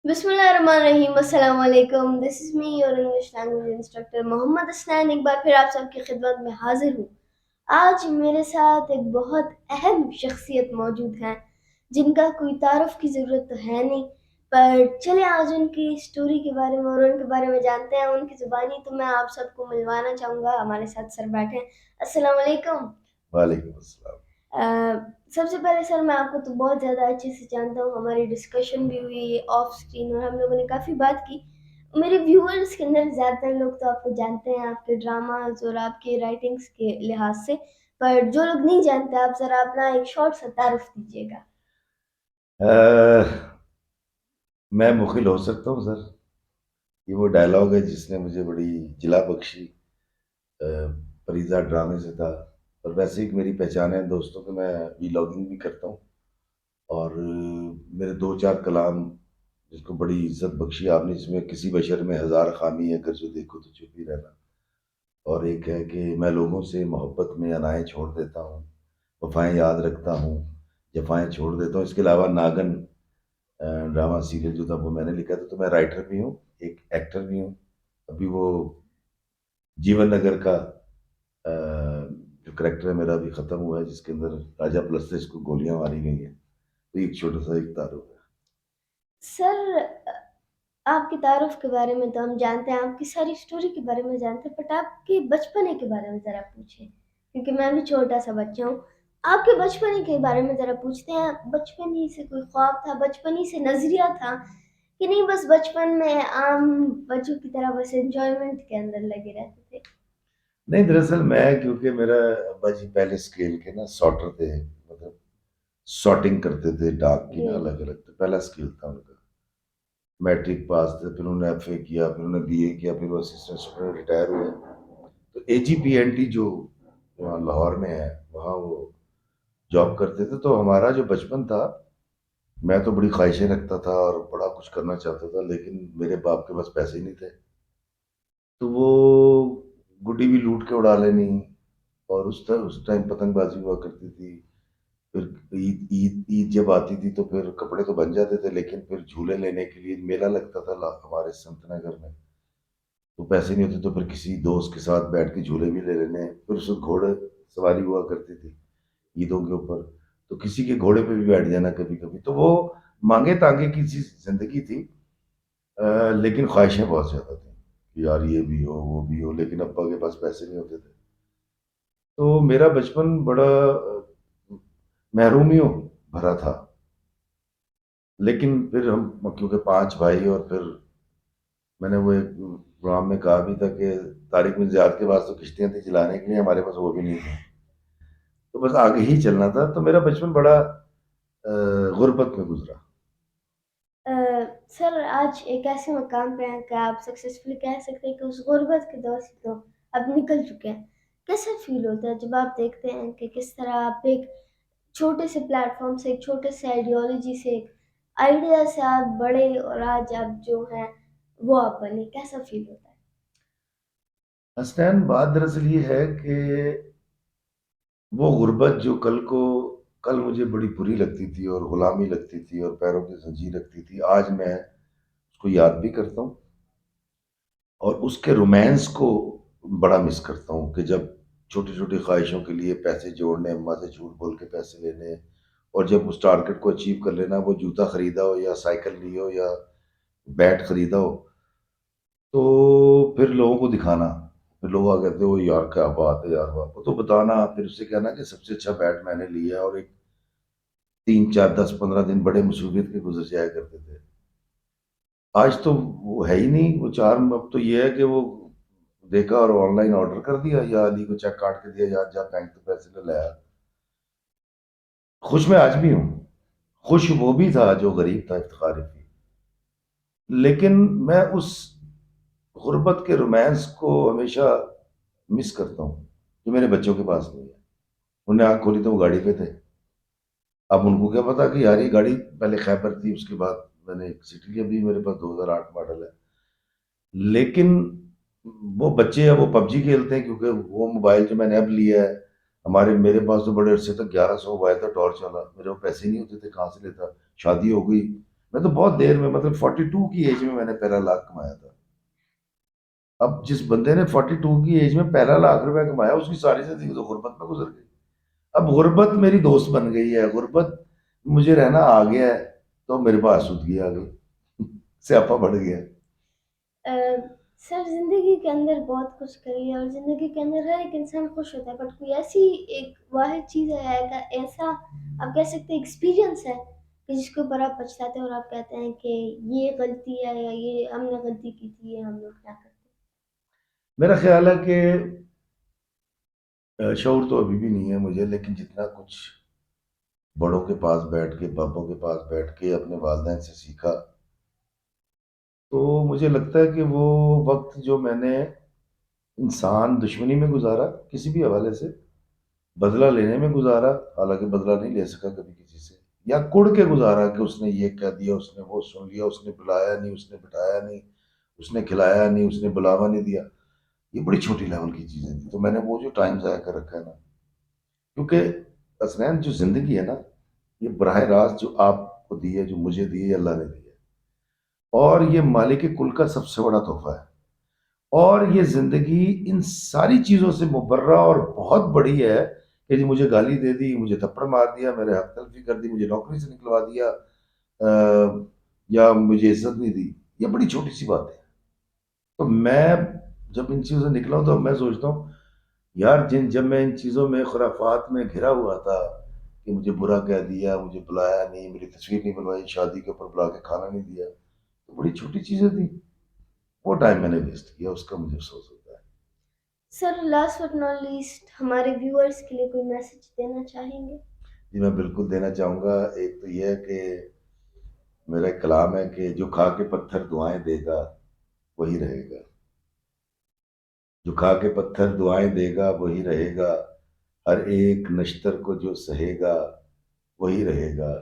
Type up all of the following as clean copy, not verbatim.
बिस्मिल्लाहिर्रहमानिर्रहीम, अस्सलाम वालेकुम। This is me your English language instructor Mohammad Hasnain, एक बार फिर आप सबकी खिदमत में हाजिर हूँ। आज मेरे साथ एक बहुत अहम शख्सियत मौजूद है जिनका कोई तारुफ की ज़रूरत तो है नहीं, पर चलिए आज उनकी स्टोरी के बारे में और उनके बारे में जानते हैं उनकी ज़ुबानी। तो मैं आप सबको मिलवाना चाहूँगा, हमारे साथ सर बैठे हैं। अस्सलाम वालेकुम। वालेकुम अस्सलाम। अ, सबसे पहले सर मैं आपको तो बहुत ज़्यादा अच्छे से जानता हूँ, हमारी डिस्कशन भी हुई ऑफ स्क्रीन और हम लोगों ने काफ़ी बात की। मेरे व्यूअर्स के अंदर ज़्यादातर लोग तो आपको जानते हैं आपके ड्रामाज़ और आपके राइटिंग्स के लिहाज से, पर जो लोग नहीं जानते आप ज़रा अपना एक शॉर्ट सा तारुफ दीजिएगा। मैं मुखिल हो सकता हूँ सर। ये वो डायलॉग है जिसने मुझे बड़ी जिला बख्शी परीजा ड्रामे से था। और वैसे ही मेरी पहचान है दोस्तों कि मैं वीलॉगिंग भी करता हूँ। और मेरे दो चार कलाम जिसको बड़ी इज्जत बख्शी आपने, जिसमें किसी बशर में हज़ार खामी है, अगर जो देखो तो चुप ही रहना। और एक है कि मैं लोगों से मोहब्बत में अनाएँ छोड़ देता हूँ, वफ़ाएँ याद रखता हूँ, जफ़ाएँ छोड़ देता हूँ। इसके अलावा नागन ड्रामा सीरियल जो था वो मैंने लिखा था। तो मैं राइटर भी हूँ, एक एक्टर भी हूँ। अभी वो जीवन नगर का जो करेक्टर है मेरा अभी ख़त्म हुआ है, जिसके अंदर राजा प्लस से इसको गोलियां मारी गई हैं। तो एक छोटा सा एक तारुफ है। सर आपकी तारुफ के बारे में तो हम जानते हैं, आपकी सारी स्टोरी के बारे में जानते हैं, बट आपके बचपने के बारे में ज़रा पूछें, क्योंकि मैं भी छोटा सा बच्चा हूँ। आपके बचपने के बारे में ज़रा पूछते हैं, बचपन ही से कोई ख्वाब था, बचपन ही से नज़रिया था कि नहीं बस बचपन में आम बच्चों की तरह बस एंजॉयमेंट के अंदर लगे रहते थे? नहीं, दरअसल मैं, क्योंकि मेरा अब्बा जी पहले स्केल के ना सॉर्टर थे, मतलब सॉर्टिंग करते थे डाक की जी ना, अलग अलग। तो पहला स्केल था उनका। मैट्रिक पास थे, फिर उन्होंने एफ ए किया, फिर उन्होंने बी ए किया, फिर वो असिस्टेंट स्टूडेंट रिटायर हुए। तो ए जी पी एन टी जो वहाँ लाहौर में है, वहाँ वो जॉब करते थे। तो हमारा जो बचपन था, मैं तो बड़ी ख्वाहिशें रखता था और बड़ा कुछ करना चाहता था, लेकिन मेरे बाप के पास पैसे ही नहीं थे। तो वो गुड्डी भी लूट के उड़ा लेनी। और उस टाइम पतंगबाजी हुआ करती थी। फिर ईद ईद ईद जब आती थी तो फिर कपड़े तो बन जाते थे, लेकिन फिर झूले लेने के लिए मेला लगता था हमारे संत नगर में। तो पैसे नहीं होते तो फिर किसी दोस्त के साथ बैठ के झूले भी ले लेने। फिर उस वक्त घोड़े सवारी हुआ करती थी ईदों के ऊपर। तो किसी के घोड़े पे भी बैठ जाना कभी कभी। तो वो मांगे तांगे की सी जिंदगी थी। लेकिन ख्वाहिशें बहुत ज़्यादा थी कि यार ये भी हो वो भी हो, लेकिन अब्बा के पास पैसे नहीं होते थे। तो मेरा बचपन बड़ा महरूमियों भरा था। लेकिन फिर हम क्योंकि पांच भाई, और फिर मैंने वो एक प्रोग्राम में कहा भी था कि तारिक बिन ज़ियाद के पास तो किश्तियां थी चलाने के लिए, हमारे पास वो भी नहीं थी। तो बस आगे ही चलना था। तो मेरा बचपन बड़ा गुर्बत में गुजरा। अ, सर आज एक ऐसे मकाम पे हैं कि आप सक्सेसफुली कह सकते हैं कि उस गुर्बत के दौर से तो अब निकल चुके हैं। कैसा फील होता है जब आप देखते हैं कि किस तरह आप एक छोटे से प्लेटफॉर्म से, एक छोटे से आइडियोलॉजी से, एक आइडिया से आप बड़े और आज आप जो हैं वो आप बने, कैसा फील होता है? हसनैन, बात दरअसल ये है कि वो गुर्बत जो कल मुझे बड़ी बुरी लगती थी और गुलामी लगती थी और पैरों की जंजीर लगती थी, आज मैं उसको याद भी करता हूँ। और उसके रोमांस को बड़ा मिस करता हूँ कि जब छोटी छोटी ख्वाहिशों के लिए पैसे जोड़ने, अम्मा से झूठ बोल के पैसे लेने, और जब उस टारगेट को अचीव कर लेना, वो जूता खरीदा हो या साइकिल ली हो या बैट खरीदा हो, तो फिर लोगों को दिखाना। फिर लोग आ कहते हो यार क्या बात है यार, बाप तो बताना, फिर उससे कहना कि सबसे अच्छा बैट मैंने लिया है। और एक 3 4 10 15 दिन बड़े मशरूफियत के गुजर जाया करते थे। आज तो वो है ही नहीं वो चार्म। अब तो ये है कि वो देखा और ऑनलाइन ऑर्डर कर दिया, या अली को चेक काट के दिया, यार जा बैंक से पैसे ले लाया। खुश मैं आज भी हूँ। खुश वो भी था जो गरीब था, इफ्तिखार थी। लेकिन मैं उस गुर्बत के रोमांस को हमेशा मिस करता हूँ, जो मेरे बच्चों के पास नहीं है। उन्हें आँख खोली तो वो गाड़ी पे थे। अब उनको क्या पता कि यार ये गाड़ी पहले खैबर थी, उसके बाद मैंने एक सिटी लिया, अभी मेरे पास 2008 मॉडल है। लेकिन वो बच्चे अब वो पबजी खेलते हैं, क्योंकि वो मोबाइल जो मैंने अब लिया है, मेरे पास तो बड़े अरसे तक 1100 मोबाइल था टॉर्च वाला। मेरे वो पैसे नहीं होते थे, कहाँ से लेता। शादी हो गई, میں تو بہت دیر میں مطلب 42 کی ایج میں نے پہلا لاکھ کمایا تھا. اب جس بندے نے 42 کی ایج میں پہلا لاکھ روپے کمایا اس کی ساری زندگی تو غربت میں گزر گئی. اب غربت میری دوست بن گئی ہے, غربت مجھے رہنا آ گیا ہے, تو میرے پاس آسودگی آ گئی, سیاپا بڑھ گیا. سر زندگی کے اندر بہت کچھ کری ہے اور زندگی کے اندر ہر ایک انسان خوش ہوتا ہے, بٹ کوئی ایسی ایک واحد چیز ہے, ایسا آپ کہہ سکتے ہیں ایکسپیرینس ہے کہ جس کے اوپر آپ پچھتاتے ہیں اور آپ کہتے ہیں کہ یہ غلطی ہے یا یہ ہم نے غلطی کی تھی, یہ ہم لوگ کیا کرتے میرا خیال ہے کہ شعور تو ابھی بھی نہیں ہے مجھے, لیکن جتنا کچھ بڑوں کے پاس بیٹھ کے, باپوں کے پاس بیٹھ کے اپنے والدین سے سیکھا, تو مجھے لگتا ہے کہ وہ وقت جو میں نے انسان دشمنی میں گزارا کسی بھی حوالے سے, بدلہ لینے میں گزارا, حالانکہ بدلہ نہیں لے سکا کبھی کسی سے, یا کڑ کے گزارا کہ اس نے یہ کہہ دیا, اس نے وہ سن لیا, اس نے بلایا نہیں, اس نے بٹھایا نہیں, اس نے کھلایا نہیں, اس نے بلاوا نہیں دیا, یہ بڑی چھوٹی لیول کی چیزیں تھیں. تو میں نے وہ جو ٹائم ضائع کر رکھا ہے نا, کیونکہ حسنین جو زندگی ہے نا, یہ براہ راست جو آپ کو دی ہے, جو مجھے دی ہے, اللہ نے دی ہے, اور یہ مالک کل کا سب سے بڑا تحفہ ہے. اور یہ زندگی ان ساری چیزوں سے مبرہ اور بہت بڑی ہے کہ جی مجھے گالی دے دی, مجھے تھپڑ مار دیا, میرے حق تلفی کر دی, مجھے نوکری سے نکلوا دیا, یا مجھے عزت نہیں دی, یہ بڑی چھوٹی سی بات ہے. تو میں جب ان چیزوں سے نکلا ہوں تو میں سوچتا ہوں یار, جب میں ان چیزوں میں, خرافات میں گھرا ہوا تھا کہ مجھے برا کہہ دیا, مجھے بلایا نہیں, میری تصویر نہیں بنوائی, شادی کے اوپر بلا کے کھانا نہیں دیا, تو بڑی چھوٹی چیزیں تھیں. وہ ٹائم میں نے ویسٹ کیا, اس کا مجھے افسوس ہوتا ہے. Sir last but not least ہمارے ویورز کے لیے کوئی میسج دینا چاہیں گے؟ جی میں بالکل دینا چاہوں گا. ایک تو یہ ہے کہ میرا ایک کلام ہے کہ جو کھا کے پتھر دعائیں دے گا وہی رہے گا, جو کھا کے پتھر دعائیں دے گا وہی رہے گا, ہر ایک نشتر کو جو سہے گا وہی رہے گا,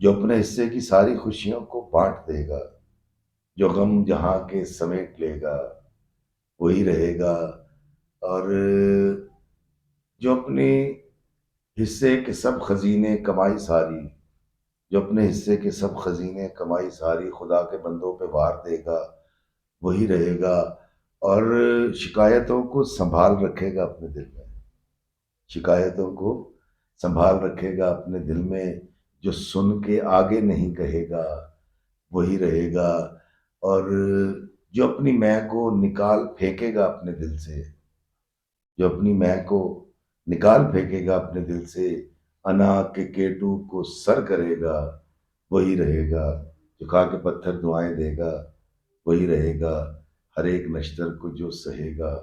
جو اپنے حصے کی ساری خوشیوں کو بانٹ دے گا, جو غم جہاں کے سمیٹ لے گا وہی رہے گا, اور جو اپنے حصے کے سب خزینے کمائی ساری, جو اپنے حصے کے سب خزینے کمائی ساری خدا کے بندوں پہ وار دے گا وہی رہے گا, اور شکایتوں کو سنبھال رکھے گا اپنے دل میں, شکایتوں کو سنبھال رکھے گا اپنے دل میں, جو سن کے آگے نہیں کہے گا وہی رہے گا, اور جو اپنی میں کو نکال پھینکے گا اپنے دل سے, جو اپنی میں کو نکال پھینکے گا اپنے دل سے, انا کے کیٹو کو سر کرے گا وہی رہے گا, جو کھا کے پتھر دعائیں دے گا وہی رہے گا, ہر ایک نشتر کو جو سہے گا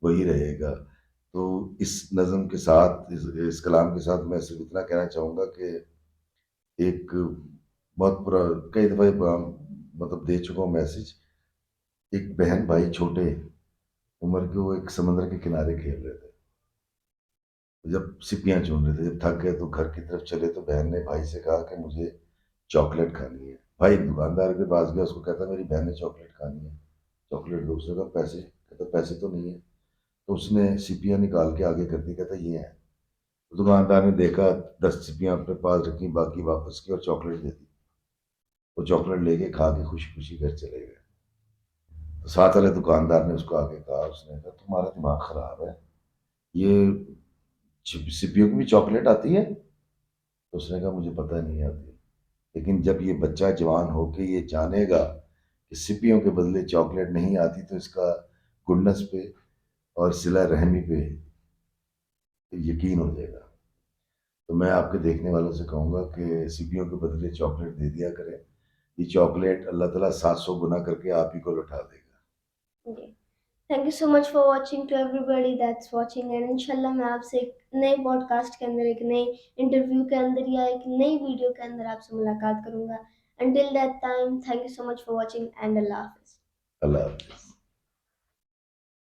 وہی رہے گا. تو اس نظم کے ساتھ, اس کلام کے ساتھ میں صرف اتنا کہنا چاہوں گا کہ ایک بہت برا, کئی دفعہ مطلب دے چکا ہوں میسج. ایک بہن بھائی چھوٹے عمر کے, وہ ایک سمندر کے کنارے کھیل رہے تھے, جب سپیاں چون رہے تھے, جب تھک گئے تو گھر کی طرف چلے, تو بہن نے بھائی سے کہا کہ مجھے چاکلیٹ کھانی ہے. بھائی دکاندار کے پاس گیا, اس کو کہتا میری بہن نے چاکلیٹ کھانی ہے, چاکلیٹ دو. اس نے کہا پیسے, کہتا پیسے تو نہیں ہے. تو اس نے سپیاں نکال کے آگے کر دی, کہتا یہ ہے. دکاندار نے دیکھا 10 سپیاں اپنے پاس رکھی, باقی واپس کی اور چاکلیٹ دے دی. وہ چاکلیٹ لے کے کھا کے خوشی خوشی گھر چلے گئے. تو ساتھ والے دکاندار نے اس کو آگے کہا, اس نے کہا تمہارا دماغ خراب ہے, یہ سپیوں کی بھی چاکلیٹ آتی ہے؟ تو اس نے کہا مجھے پتہ نہیں آتی, لیکن جب یہ بچہ جوان ہو کے یہ جانے گا کہ سپیوں کے بدلے چاکلیٹ نہیں آتی, تو اس کا گڈنس پہ اور صلہ رحمی پہ یقین ہو جائے گا. تو میں آپ کے دیکھنے والوں سے کہوں گا کہ سپیوں کے بدلے چاکلیٹ دے دیا کریں. یہ چاکلیٹ اللہ تعالیٰ 700 گنا کر کے آپ ہی کو لوٹا دے گا. جی thank you so much for watching to everybody that's watching, and انشاءاللہ میں آپ سے ایک نئے پوڈ کاسٹ کے اندر, ایک نئے انٹرویو کے اندر یا ایک نئی ویڈیو کے اندر آپ سے ملاقات کروں گا. Until that time, thank you so much for watching and اللہ حافظ. اللہ حافظ.